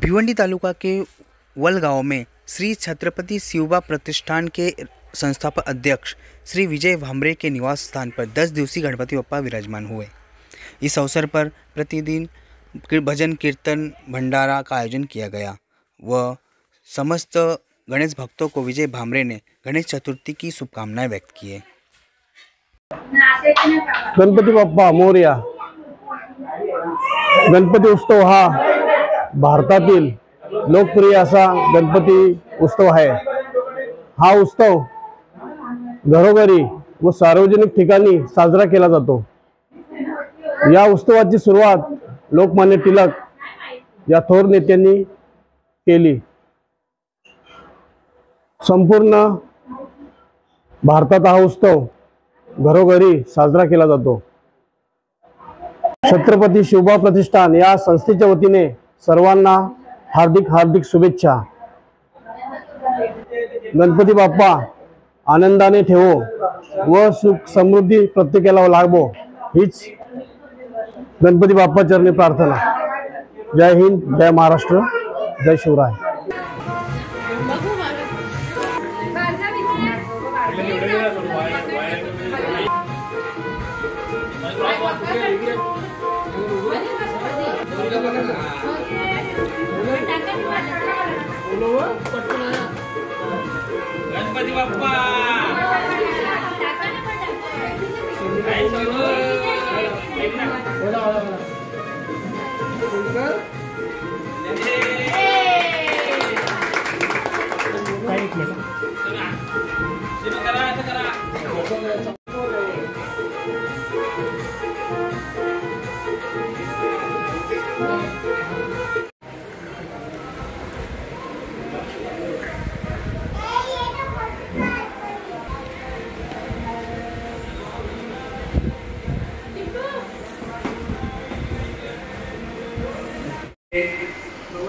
भिवंडी तालुका के वल गांव में श्री छत्रपति शिवबा प्रतिष्ठान के संस्थापक अध्यक्ष श्री विजय भामरे के निवास स्थान पर 10 दिवसीय गणपति बप्पा विराजमान हुए। इस अवसर पर प्रतिदिन भजन कीर्तन भंडारा का आयोजन किया गया व समस्त गणेश भक्तों को विजय भामरे ने गणेश चतुर्थी की शुभकामनाएं व्यक्त की है। गणपती बाप्पा मोरया। गणपती उत्सव हा भारतातील लोकप्रिय असा गणपती उत्सव आहे। हा उत्सव घरोघरी व सार्वजनिक ठिकाणी साजरा केला जातो। या उत्सवाची सुरुवात लोकमान्य टिळक या थोर नेत्यांनी केली। संपूर्ण भारतात हा उत्सव घरोघरी साजरा केला जातो। छत्रपती शिवबा प्रतिष्ठान या संस्थेच्या वतीने सर्वांना हार्दिक शुभेच्छा। गणपती बाप्पा आनंदाने ठेवो व सुख समृद्धी प्रत्येकाला लाभो हीच गणपती बाप्पा चरणी प्रार्थना। जय हिंद, जय महाराष्ट्र, जय शिवराय। गणपती बाप्पा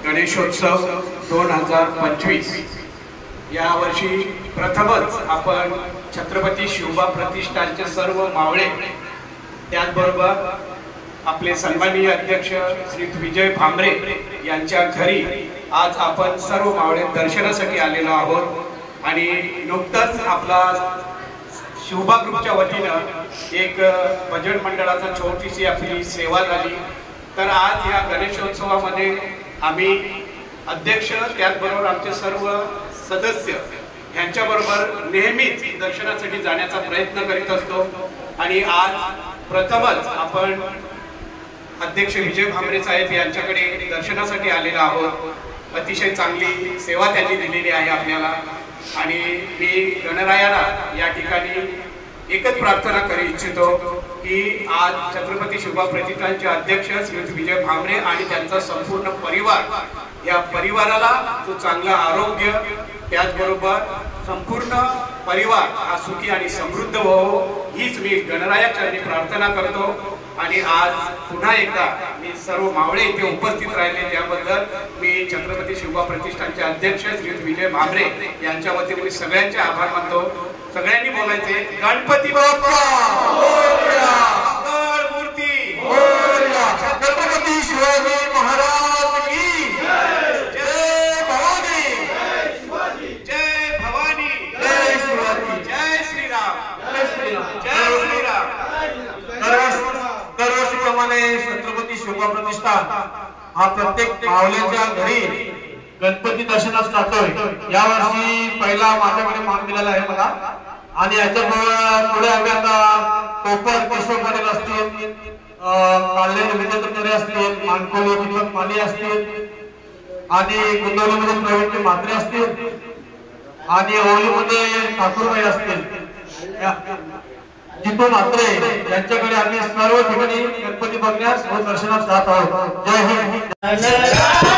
गणेशोत्सव 2025 या वर्षी प्रथमच आपण छत्रपती शिवबा प्रतिष्ठानचे सर्व मावळे त्याचबरोबर आपले सन्माननीय अध्यक्ष श्री विजय भामरे यांच्या घरी आज आपण सर्व मावळे दर्शनासाठी आलेलो आहोत। आणि नुकतंच आपला शिवबा ग्रुपच्या वतीनं एक भजन मंडळाचा छोटीशी आपली सेवा झाली। तर आज या गणेशोत्सवामध्ये आम्ही अध्यक्ष त्याचबरोबर आमचे सर्व सदस्य यांच्याबरोबर नेहमीच दर्शनासाठी जाण्याचा प्रयत्न करीत असतो। आणि आज प्रथमच आपण अध्यक्ष विजय भामरे साहेब यांच्याकडे दर्शनासाठी आलेलो आहोत। अतिशय चांगली सेवा त्यांनी दिलेली आहे आपल्याला। आणि मी गणरायाला या ठिकाणी एकच प्रार्थना करू इच्छितो की आज छत्रपती शिवबा प्रतिष्ठानचे अध्यक्ष श्री विजय भामरे आणि त्यांचा संपूर्ण परिवार या परिवाराला तो चांगला आरोग्य त्याचबरोबर संपूर्ण परिवार हा सुखी आणि समृद्ध व्हावो हीच मी गणरायाचरणी प्रार्थना करतो। आणि आज पुन्हा एकदा मी सर्व मावळे इथे उपस्थित राहिले त्याबद्दल मी छत्रपती शिवबा प्रतिष्ठानचे अध्यक्ष श्री विजय भामरे यांच्या वतीने मी सगळ्यांचे आभार मानतो। सगळ्यांनी बोलायचे गणपती बाप्पा मोरया, मंगल मूर्ती मोरया, छत्रपती शिवाजी महाराज की जय, भवानी जय, भवानी जय, शिवाजी जय, श्रीराम जय, श्रीराम जय, श्रीराम। दरवर्षीप्रमाणे छत्रपती शिवबा प्रतिष्ठान हा प्रत्येक मावळ्यांच्या घरी गणपती दर्शनास जातोय। या वर्षी पहिला माझ्याकडे मान दिलेला आहे मला। आणि याच्या पुढे आम्ही आता कोपर किशोर पाटील असतील, काळले विजय असतील, मानकोली दीपक माली असतील आणि गुंतवणूकमध्ये प्रवीण म्हात्रे असतील आणि ओलीमध्ये ठाकूरबाई असतील, जितू म्हात्रे यांच्याकडे आम्ही सर्व ठिकाणी गणपती बघण्यास व दर्शनास जात आहोत। जय हिंद।